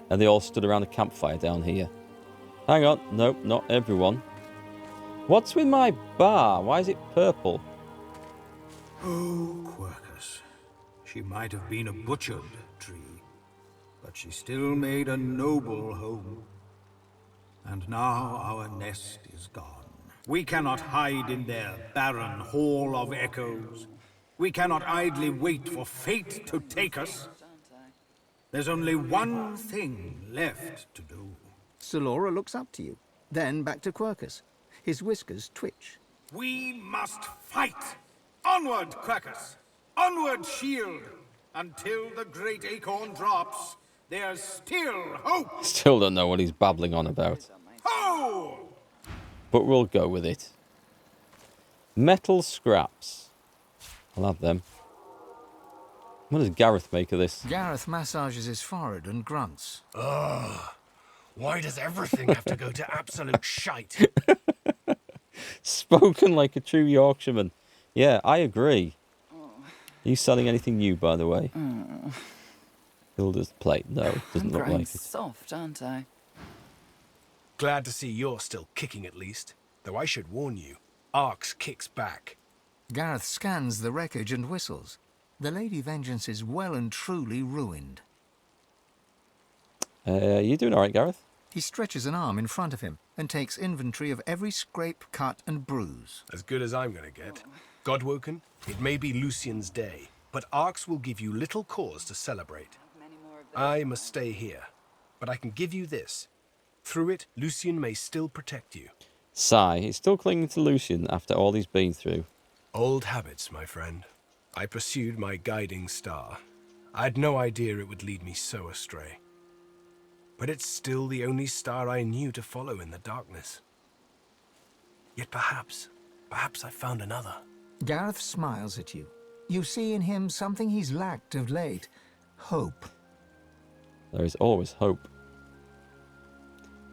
And they all stood around a campfire down here. Hang on. Nope, not everyone. What's with my bar? Why is it purple? Oh, Quercus. She might have been a butchered tree, but she still made a noble home. And now our nest is gone. We cannot hide in their barren hall of echoes. We cannot idly wait for fate to take us. There's only one thing left to do. Solora looks up to you, then back to Quercus. His whiskers twitch. We must fight! Onward, Quercus! Onward, shield! Until the great acorn drops, there's still hope! Still don't know what he's babbling on about. Ho! But we'll go with it. Metal scraps. I'll have them. What does Gareth make of this? Gareth massages his forehead and grunts. Ugh. Why does everything have to go to absolute shite? Spoken like a true Yorkshireman. Yeah, I agree. Are you selling anything new, by the way? Hilda's plate. No, doesn't look like it. Soft, aren't I? Glad to see you're still kicking at least. Though I should warn you, Arx kicks back. Gareth scans the wreckage and whistles. The Lady Vengeance is well and truly ruined. You doing all right, Gareth? He stretches an arm in front of him and takes inventory of every scrape, cut, and bruise. As good as I'm gonna get. Godwoken, it may be Lucian's day, but Arx will give you little cause to celebrate. I must stay here, but I can give you this. Through it, Lucian may still protect you. Sigh. He's still clinging to Lucian after all he's been through. Old habits, my friend. I pursued my guiding star. I had no idea it would lead me so astray. But it's still the only star I knew to follow in the darkness. Yet perhaps I found another. Gareth smiles at you. You see in him something he's lacked of late. Hope. There is always hope.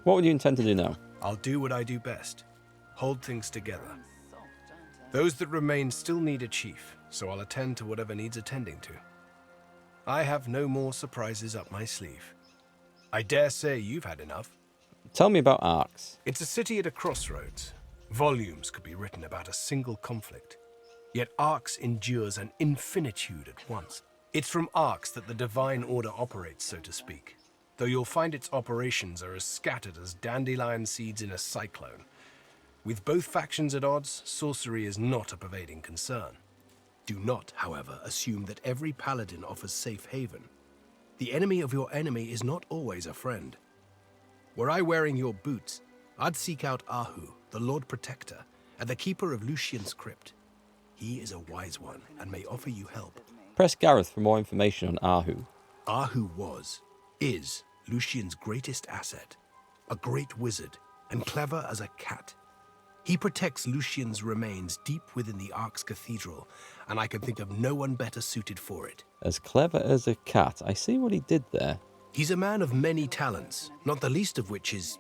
What would you intend to do now? I'll do what I do best. Hold things together. Those that remain still need a chief, so I'll attend to whatever needs attending to. I have no more surprises up my sleeve. I dare say you've had enough. Tell me about Arx. It's a city at a crossroads. Volumes could be written about a single conflict. Yet Arx endures an infinitude at once. It's from Arx that the Divine Order operates, so to speak. Though you'll find its operations are as scattered as dandelion seeds in a cyclone. With both factions at odds, sorcery is not a pervading concern. Do not, however, assume that every paladin offers safe haven. The enemy of your enemy is not always a friend. Were I wearing your boots, I'd seek out Ahu, the Lord Protector, and the Keeper of Lucian's Crypt. He is a wise one and may offer you help. Press Gareth for more information on Ahu. Ahu is Lucian's greatest asset, a great wizard, and clever as a cat. He protects Lucian's remains deep within the Arx Cathedral, and I can think of no one better suited for it. As clever as a cat. I see what he did there. He's a man of many talents, not the least of which is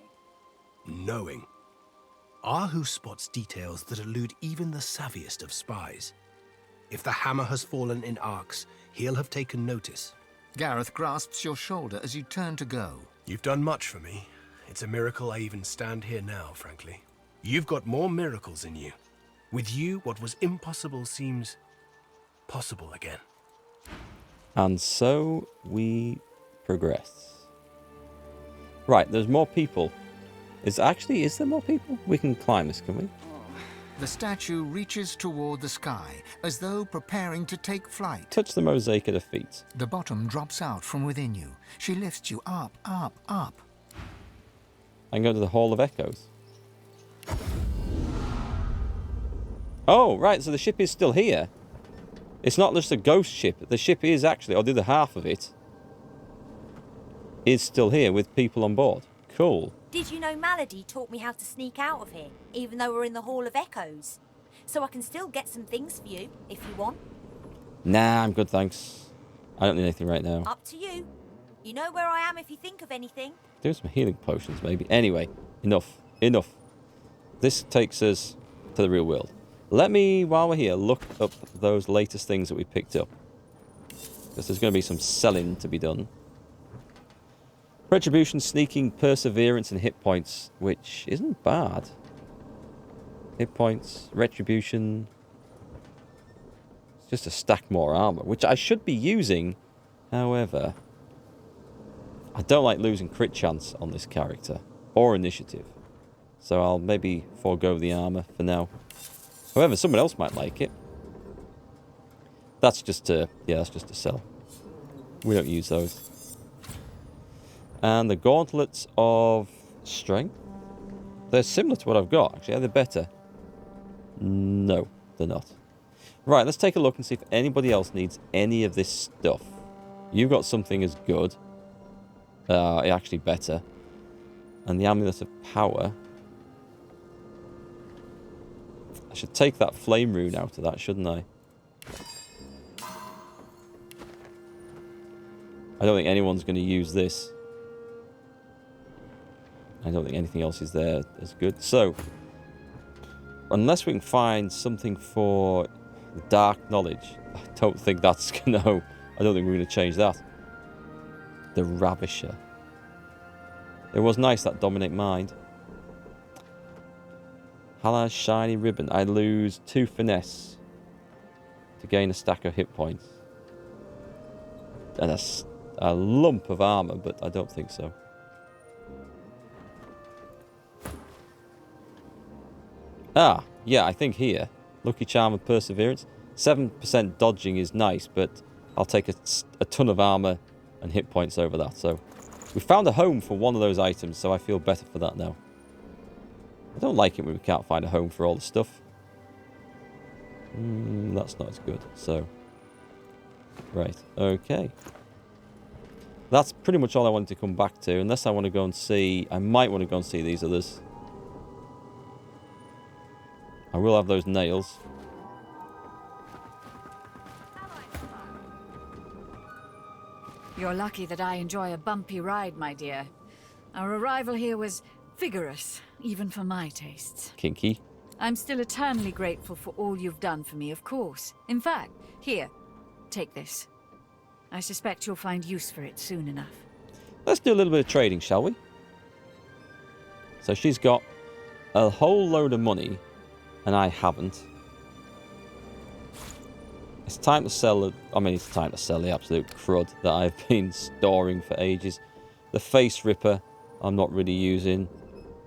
knowing. Ahu spots details that elude even the savviest of spies. If the hammer has fallen in Arx, he'll have taken notice. Gareth grasps your shoulder as you turn to go. You've done much for me. It's a miracle I even stand here now, frankly. You've got more miracles in you. With you, what was impossible seems possible again. And so we progress. Right, there's more people. Is there more people? We can climb this, can we? The statue reaches toward the sky, as though preparing to take flight. Touch the mosaic at her feet. The bottom drops out from within you. She lifts you up, up, up. I can go to the Hall of Echoes. Oh, right, so the ship is still here. It's not just a ghost ship. The ship is actually, or the other half of it, is still here with people on board. Cool. Did you know Malady taught me how to sneak out of here, even though we're in the Hall of Echoes? So I can still get some things for you, if you want. Nah, I'm good, thanks. I don't need anything right now. Up to you. You know where I am if you think of anything. Do some healing potions, maybe. Anyway, enough. This takes us to the real world. Let me, while we're here, look up those latest things that we picked up. Because there's going to be some selling to be done. Retribution, sneaking, perseverance, and hit points, which isn't bad. Hit points, retribution. It's just to stack more armor, which I should be using. However, I don't like losing crit chance on this character or initiative. So I'll maybe forego the armor for now. However, someone else might like it. That's just to, yeah, that's just to sell. We don't use those. And the gauntlets of strength. They're similar to what I've got, actually. Are they better? No, they're not. Right, let's take a look and see if anybody else needs any of this stuff. You've got something as good. Actually better. And the amulet of power. I should take that flame rune out of that, shouldn't I? I don't think anyone's going to use this. I don't think anything else is there as good. So, unless we can find something for the dark knowledge, I don't think that's going to... I don't think we're going to change that. The Ravisher. It was nice, that Dominate Mind. Hallar's Shiny Ribbon. I lose 2 finesse to gain a stack of hit points. And a lump of armor, but I don't think so. Ah, yeah, I think here. Lucky Charm and Perseverance. 7% dodging is nice, but I'll take a ton of armor and hit points over that. So we found a home for one of those items, so I feel better for that now. I don't like it when we can't find a home for all the stuff. That's not as good. So, right, okay. That's pretty much all I wanted to come back to, unless I want to go and see... I might want to go and see these others. I will have those nails. You're lucky that I enjoy a bumpy ride, my dear. Our arrival here was vigorous, even for my tastes. Kinky. I'm still eternally grateful for all you've done for me, of course. In fact, here, take this. I suspect you'll find use for it soon enough. Let's do a little bit of trading, shall we? So she's got a whole load of money, and I haven't. It's time to sell... it's time to sell the absolute crud that I've been storing for ages. The Face Ripper, I'm not really using.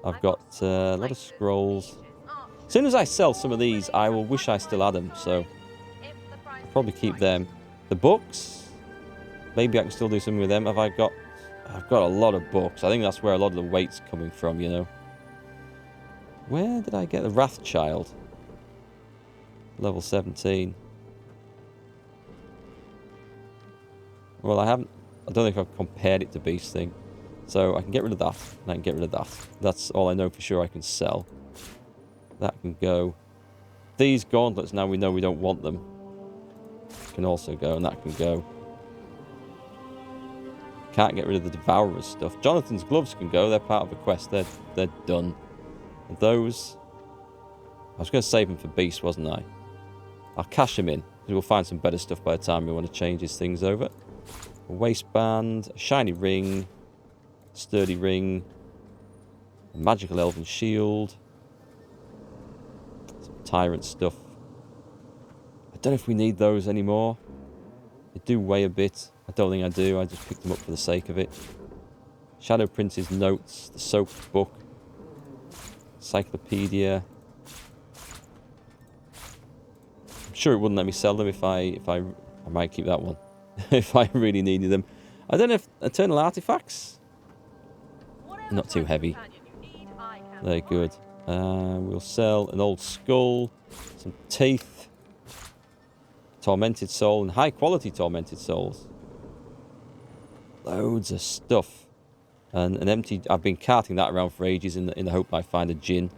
I've got a lot of scrolls. As soon as I sell some of these, I will wish I still had them, so I'll probably keep them. The books, maybe I can still do something with them. I've got a lot of books. I think that's where a lot of the weight's coming from, you know. Where did I get the Wrathchild? Level 17. Well, I don't think I've compared it to Beast Thing. So I can get rid of that, and I can get rid of that. That's all I know for sure I can sell. That can go. These gauntlets, now we know we don't want them, can also go, and that can go. Can't get rid of the Devourer's stuff. Jonathan's gloves can go. They're part of a quest. They're done. And those... I was going to save them for Beast, wasn't I? I'll cash them in. We'll find some better stuff by the time we want to change these things over. A waistband, a shiny ring, sturdy ring, a magical elven shield, some tyrant stuff. I don't know if we need those anymore. They do weigh a bit. I don't think I do. I just picked them up for the sake of it. Shadow Prince's notes, the soaked book, encyclopedia. I'm sure it wouldn't let me sell them if I might keep that one if I really needed them. I don't know if Eternal Artifacts. Not too heavy. Very good. We'll sell an old skull, some teeth, tormented soul, and high quality tormented souls. Loads of stuff. And an empty... I've been carting that around for ages in the hope I find a gin.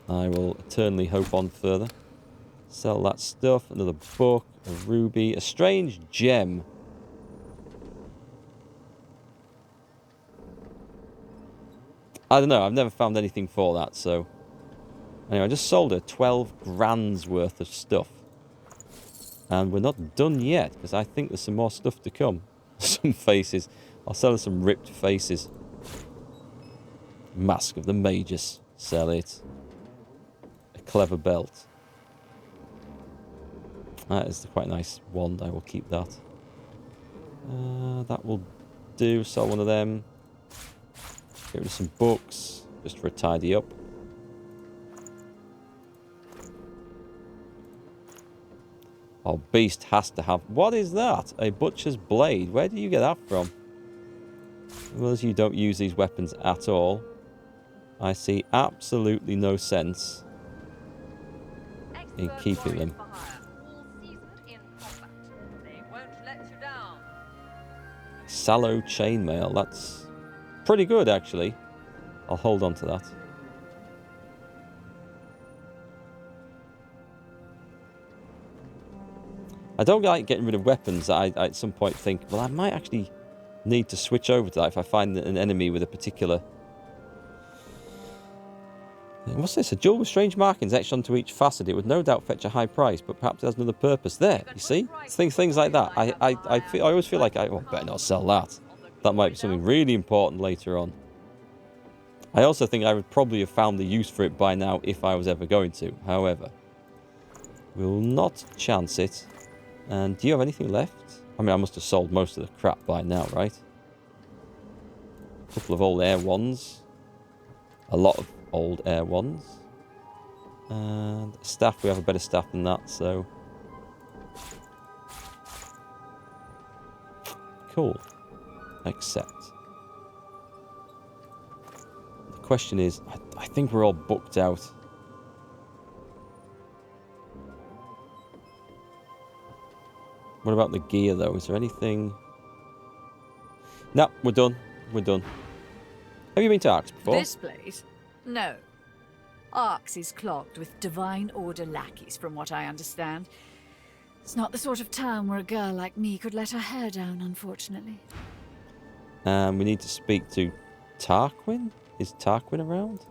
I will eternally hope on further. Sell that stuff. Another book, a ruby, a strange gem. I don't know. I've never found anything for that, so... Anyway, I just sold her 12 grand's worth of stuff. And we're not done yet, because I think there's some more stuff to come. some faces. I'll sell her some ripped faces. Mask of the Magus. Sell it. A clever belt. That is quite a nice wand. I will keep that. That will do. Sell one of them. Get rid of some books. Just for a tidy up. Oh, beast has to have... What is that? A butcher's blade. Where do you get that from? Well, as you don't use these weapons at all, I see absolutely no sense in keeping them. Sallow chainmail. That's pretty good, actually. I'll hold on to that. I don't like getting rid of weapons that I at some point think, well, I might actually need to switch over to that if I find an enemy with a particular... What's this? A jewel with strange markings etched onto each facet. It would no doubt fetch a high price, but perhaps it has another purpose. There, you see? Things like that. I always feel like I better not sell that. That might be something really important later on. I also think I would probably have found the use for it by now if I was ever going to. However, we'll not chance it. And do you have anything left? I mean, I must have sold most of the crap by now, right? A couple of old air wands. A lot of old air wands. And staff, we have a better staff than that, so... Cool. Accept. The question is, I think we're all booked out. What about the gear, though? Is there anything... No, we're done. We're done. Have you been to Arx before? This place? No. Arx is clogged with Divine Order lackeys, from what I understand. It's not the sort of town where a girl like me could let her hair down, unfortunately. We need to speak to Tarquin? Is Tarquin around?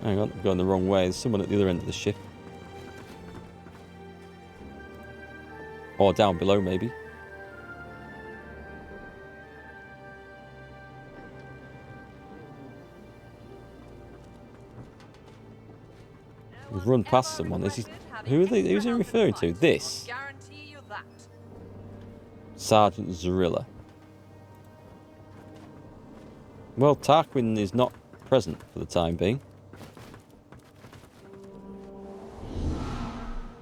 Hang on, I'm going the wrong way. There's someone at the other end of the ship. Or down below, maybe. We've run past someone. Is he... Who are they? Who's he referring to? This. Sergeant Zorilla. Well, Tarquin is not present for the time being.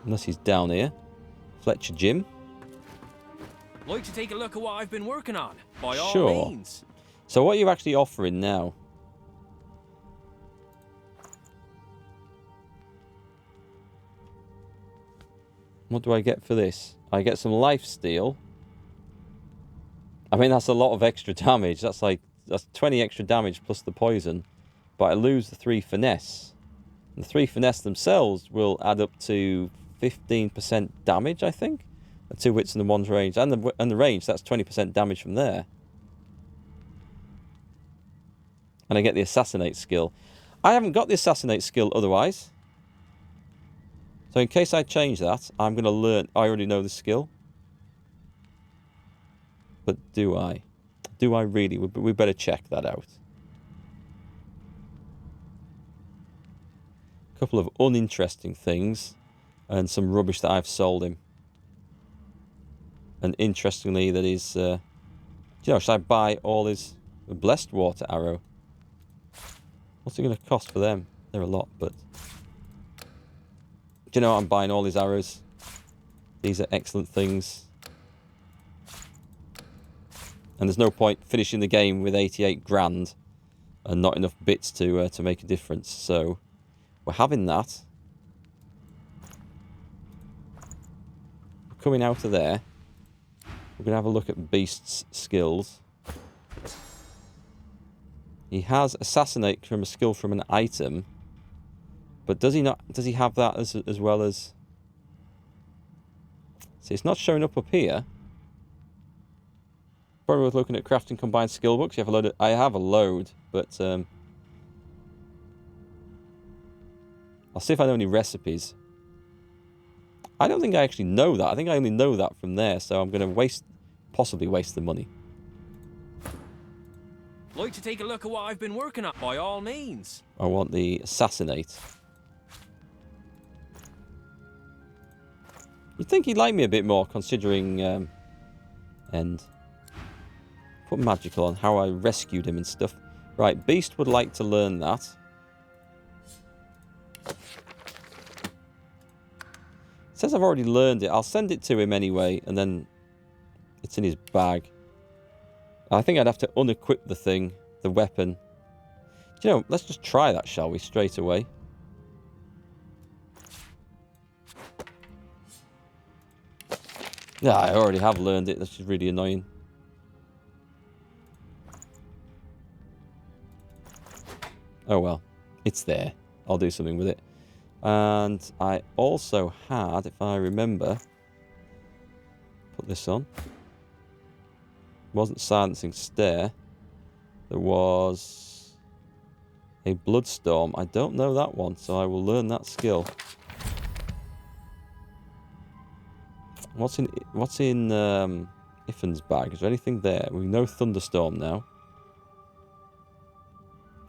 Unless he's down here. Fletcher Jim. Like to take a look at what I've been working on? By Sure. all means. So what are you actually offering now? What do I get for this? I get some lifesteal. I mean, that's a lot of extra damage. That's 20 extra damage plus the poison. But I lose the 3 finesse. And the 3 finesse themselves will add up to 15% damage, I think. The 2 hits and the 1's range. And the range, that's 20% damage from there. And I get the assassinate skill. I haven't got the assassinate skill otherwise. So in case I change that, I'm going to learn... I already know the skill. But do I? Do I really? We better check that out. A couple of uninteresting things. And some rubbish that I've sold him. And interestingly, that is... you know, should I buy all his blessed water arrow? What's it going to cost for them? They're a lot, but... Do you know what? I'm buying all his arrows. These are excellent things. And there's no point finishing the game with 88 grand and not enough bits to make a difference. So we're having that. We're coming out of there. We're going to have a look at Beast's skills. He has assassinate from a skill from an item. But does he not? Does he have that as well as... See, it's not showing up here. Probably worth looking at crafting combined skill books. You have a load. I have a load, but I'll see if I know any recipes. I don't think I actually know that. I think I only know that from there, so I'm going to possibly waste the money. Like to take a look at what I've been working at, by all means. I want the assassinate. You'd think he'd like me a bit more, considering... and put Markgfl on, how I rescued him and stuff. Right, Beast would like to learn that. It says I've already learned it. I'll send it to him anyway, and then it's in his bag. I think I'd have to unequip the thing, the weapon. You know, let's just try that, shall we, straight away. Yeah, I already have learned it. That's just really annoying. Oh well, it's there. I'll do something with it. And I also had, if I remember, put this on. Wasn't silencing stare. There was a bloodstorm. I don't know that one, so I will learn that skill. What's in Iffin's bag? Is there anything there? We know thunderstorm now.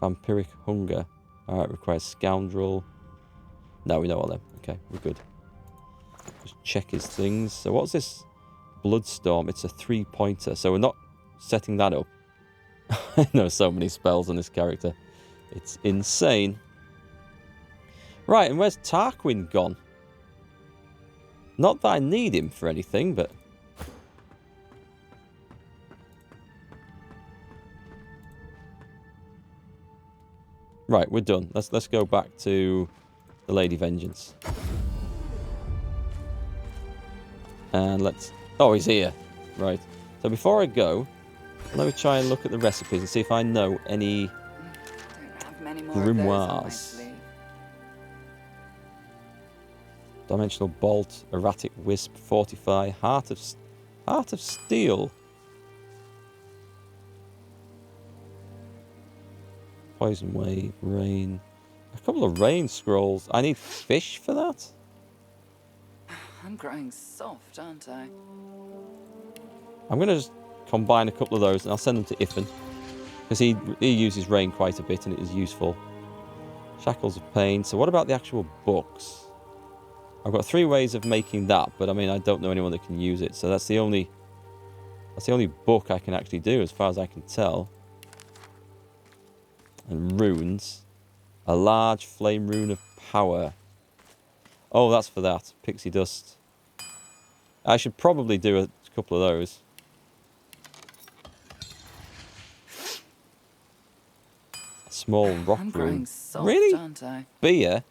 Vampiric hunger. Alright, requires scoundrel. No, we know all them. Okay, we're good. Just check his things. So what's this? Bloodstorm. It's a 3-pointer. So we're not setting that up. I know so many spells on this character. It's insane. Right, and where's Tarquin gone? Not that I need him for anything, but... Right, we're done. Let's go back to the Lady Vengeance. And let's... Oh, he's here. Right. So before I go, let me try and look at the recipes and see if I know any grimoires. Dimensional Bolt, Erratic Wisp, Fortify, Heart of Steel. Poison Wave, Rain. A couple of Rain Scrolls. I need fish for that? I'm growing soft, aren't I? I'm going to just combine a couple of those and I'll send them to Iffin. Because he uses Rain quite a bit and it is useful. Shackles of Pain. So what about the actual books? I've got 3 ways of making that, but I mean, I don't know anyone that can use it. So that's the only book I can actually do as far as I can tell. And runes. A large flame rune of power. Oh, that's for that. Pixie dust. I should probably do a couple of those. A small rock I'm rune. growing soft, Really? aren't I? Beer?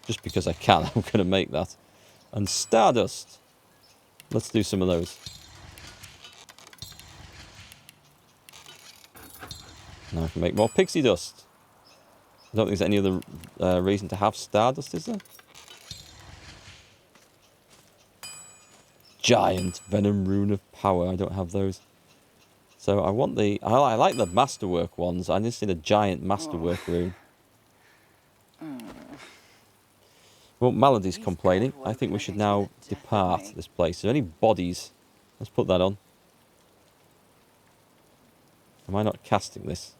Just because I can, I'm going to make that. And Stardust. Let's do some of those. Now I can make more Pixie Dust. I don't think there's any other reason to have Stardust, is there? Giant Venom Rune of Power. I don't have those. So I want the... I like the Masterwork ones. I just need a giant Masterwork rune. Well, Melody's complaining. I think we should now depart this place. Is there any bodies? Let's put that on. Am I not casting this?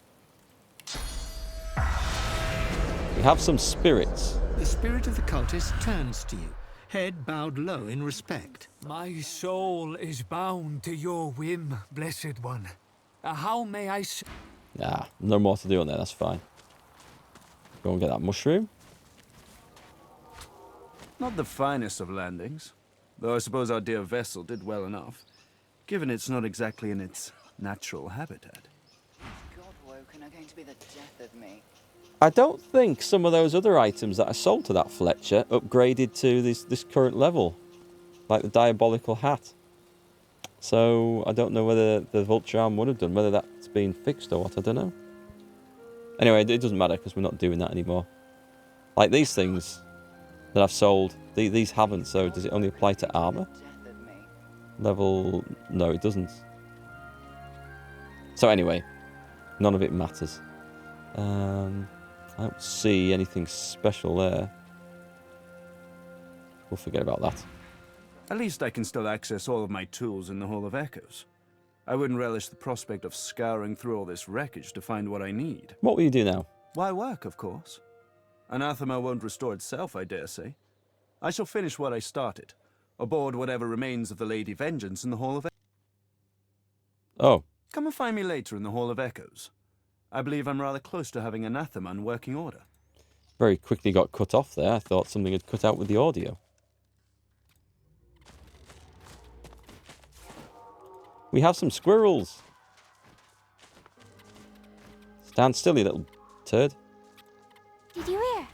We have some spirits. The spirit of the cultist turns to you, head bowed low in respect. My soul is bound to your whim, Blessed One. How may I... Nah, no more to do on there. That's fine. Go and get that mushroom. Not the finest of landings, though I suppose our dear vessel did well enough, given it's not exactly in its natural habitat. Godwoken are going to be the death of me. I don't think some of those other items that I sold to that Fletcher upgraded to this current level. Like the Diabolical Hat. So I don't know whether the Vulture Arm would have done, whether that's been fixed or what, I don't know. Anyway, it doesn't matter because we're not doing that anymore. Like these things that I've sold, these haven't, so does it only apply to armor? Level... no, it doesn't. So anyway, none of it matters. I don't see anything special there. We'll forget about that. At least I can still access all of my tools in the Hall of Echoes. I wouldn't relish the prospect of scouring through all this wreckage to find what I need. What will you do now? Why work, of course. Anathema won't restore itself, I dare say. I shall finish what I started, aboard whatever remains of the Lady Vengeance in the Hall of Echoes. Oh. Come and find me later in the Hall of Echoes. I believe I'm rather close to having Anathema in working order. Very quickly got cut off there. I thought something had cut out with the audio. We have some squirrels. Stand still, you little turd. Did you hear?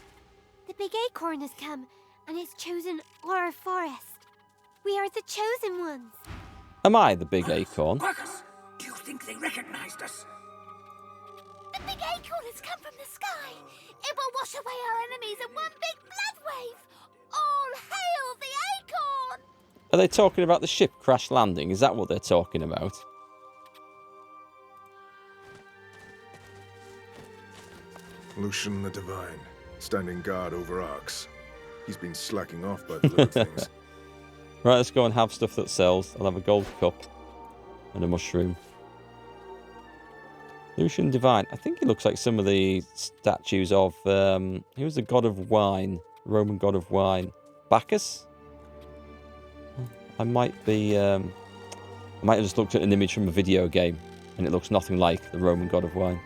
The big acorn has come, and it's chosen our forest. We are the chosen ones. Am I the big acorn? Quackers, do you think they recognized us? The big acorn has come from the sky. It will wash away our enemies in one big blood wave. All hail the acorn! Are they talking about the ship crash landing? Is that what they're talking about? Lucian the Divine, standing guard over Arx. He's been slacking off by the look of things. Right, let's go and have stuff that sells. I'll have a gold cup and a mushroom. Lucian Divine. I think he looks like some of the statues of... he was the god of wine. Roman god of wine. Bacchus? I might be... I might have just looked at an image from a video game and it looks nothing like the Roman god of wine.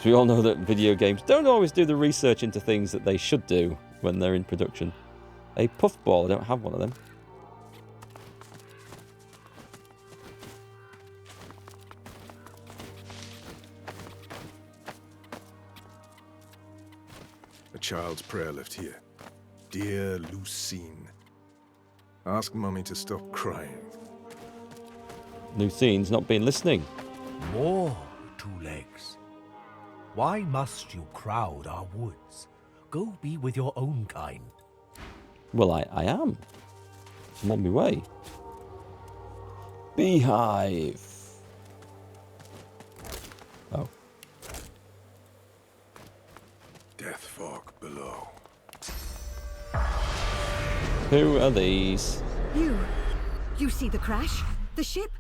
So we all know that video games don't always do the research into things that they should do when they're in production. A puffball, I don't have one of them. A child's prayer left here. Dear Lucine, ask Mummy to stop crying. Lucine's not been listening. More two legs. Why must you crowd our woods? Go be with your own kind. Well, I am. I'm on my way. Beehive. Oh. Death fog below. Who are these? You see the crash? The ship?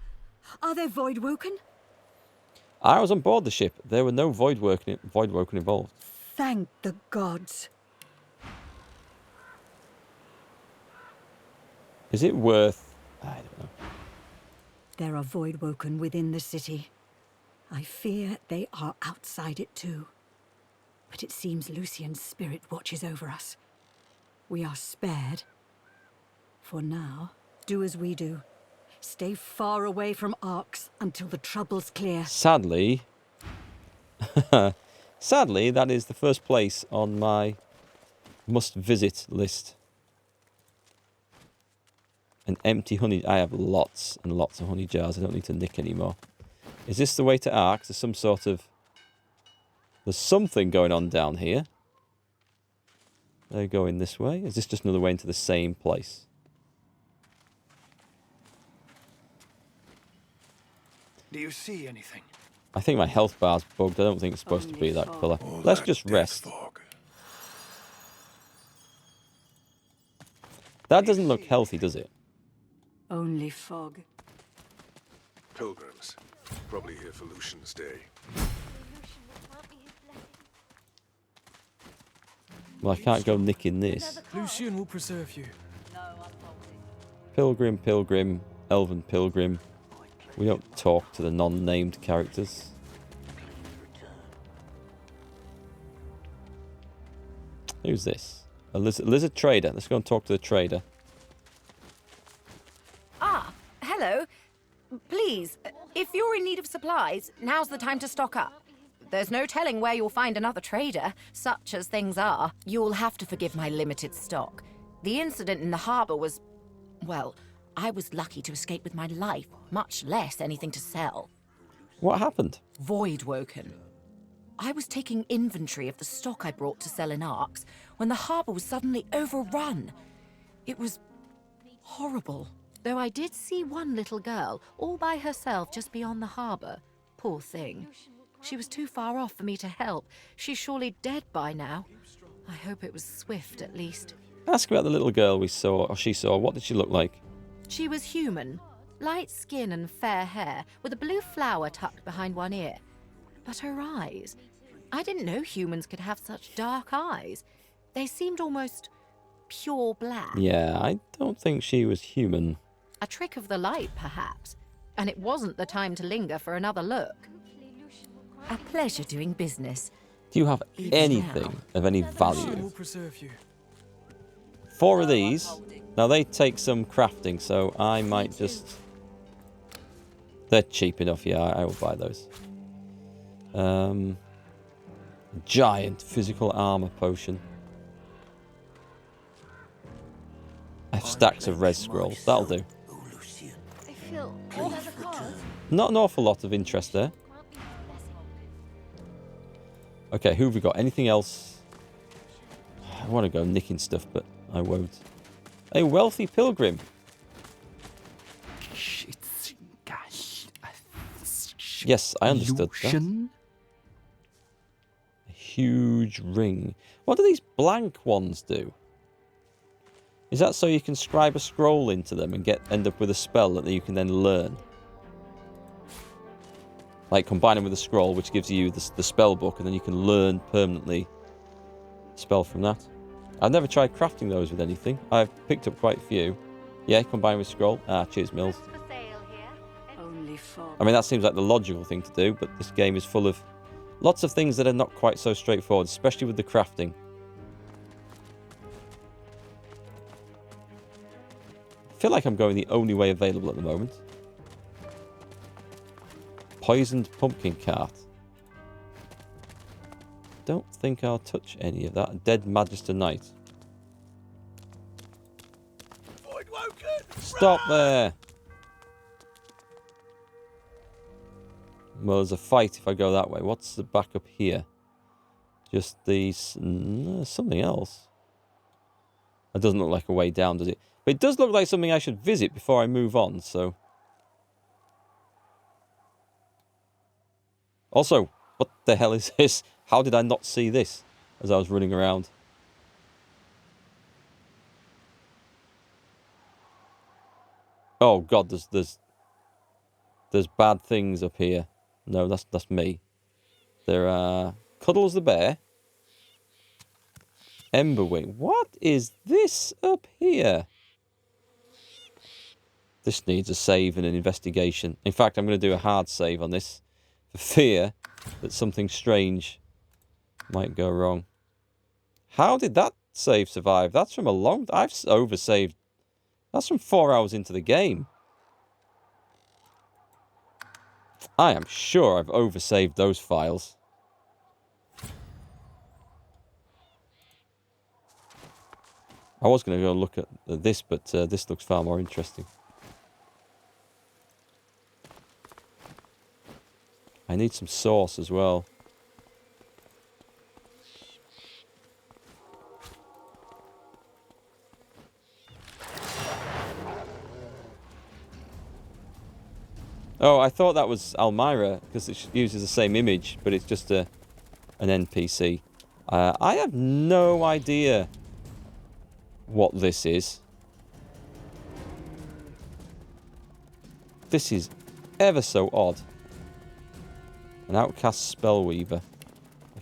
Are there Voidwoken? I was on board the ship. There were no Voidwoken involved. Thank the gods. Is it worth... I don't know. There are Voidwoken within the city. I fear they are outside it too. But it seems Lucian's spirit watches over us. We are spared. For now, do as we do. Stay far away from Arx until the trouble's clear. Sadly... Sadly, that is the first place on my must-visit list. An empty honey... I have lots and lots of honey jars. I don't need to nick anymore. Is this the way to Arx? There's some sort of... There's something going on down here. They're going this way. Is this just another way into the same place? Do you see anything? I think my health bar's bugged. I don't think it's supposed to be that colour. Let's just rest. That doesn't look healthy, does it? Only fog. Pilgrims. Probably here for Lucian's day. Well, I can't go nicking this. Lucian will preserve you. Pilgrim, pilgrim, elven pilgrim. We don't talk to the non-named characters. Who's this? A lizard trader. Let's go and talk to the trader. Ah, hello. Please, if you're in need of supplies, now's the time to stock up. There's no telling where you'll find another trader, such as things are. You'll have to forgive my limited stock. The incident in the harbour was... well, I was lucky to escape with my life, much less anything to sell. What happened? Voidwoken. I was taking inventory of the stock I brought to sell in Arx when the harbour was suddenly overrun. It was horrible. Though I did see one little girl all by herself just beyond the harbour. Poor thing. She was too far off for me to help. She's surely dead by now. I hope it was swift, at least. Ask about the little girl we saw, or she saw. What did she look like? She was human. Light skin and fair hair, with a blue flower tucked behind one ear. But her eyes... I didn't know humans could have such dark eyes. They seemed almost pure black. Yeah, I don't think she was human. A trick of the light, perhaps. And it wasn't the time to linger for another look. A pleasure doing business. Do you have Even anything of any Will value? preserve you. 4 of these. Now, they take some crafting, so I might just... They're cheap enough, yeah, I will buy those. Giant physical armor potion. I have stacks of red scrolls. That'll do. I feel all as a cause. Not an awful lot of interest there. Okay, who have we got? Anything else? I want to go nicking stuff, but I won't. A wealthy pilgrim. Yes, I understood that. A huge ring. What do these blank ones do? Is that so you can scribe a scroll into them and end up with a spell that you can then learn? Like combining with a scroll, which gives you the spell book, and then you can learn permanently spell from that. I've never tried crafting those with anything. I've picked up quite a few. Yeah, combine with scroll. Ah, cheers, Mills. I mean, that seems like the logical thing to do, but this game is full of lots of things that are not quite so straightforward, especially with the crafting. I feel like I'm going the only way available at the moment. Poisoned pumpkin cart. Don't think I'll touch any of that. Dead Magister Knight. Stop there! Well, there's a fight if I go that way. What's the back up here? Just these... something else. That doesn't look like a way down, does it? But it does look like something I should visit before I move on, so... Also, what the hell is this? How did I not see this as I was running around? Oh god, there's bad things up here. No, that's me. There are Cuddles the bear. Emberwing. What is this up here? This needs a save and an investigation. In fact, I'm going to do a hard save on this for fear that something strange might go wrong. How did that save survive? That's from a long... I've oversaved. That's from 4 hours into the game. I am sure I've oversaved those files. I was going to go look at this, but this looks far more interesting. I need some sauce as well. Oh, I thought that was Almira, because it uses the same image, but it's just an NPC. I have no idea what this is. This is ever so odd. An outcast spellweaver. I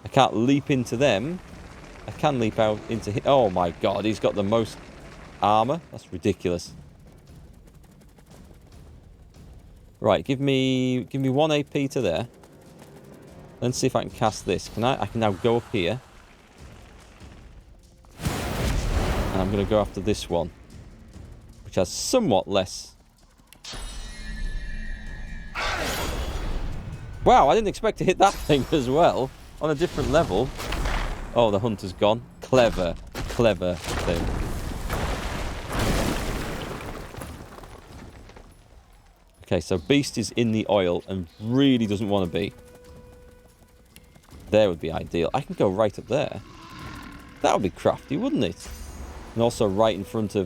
can't leap into them. I can leap out into him. Oh my god, he's got the most armor. That's ridiculous. Right, give me 1 AP to there. Let's see if I can cast this. I can now go up here. And I'm going to go after this one, which has somewhat less. Wow, I didn't expect to hit that thing as well. On a different level. Oh, the hunter's gone. Clever, clever thing. Okay, so Beast is in the oil and really doesn't want to be. There would be ideal. I can go right up there. That would be crafty, wouldn't it? And also right in front of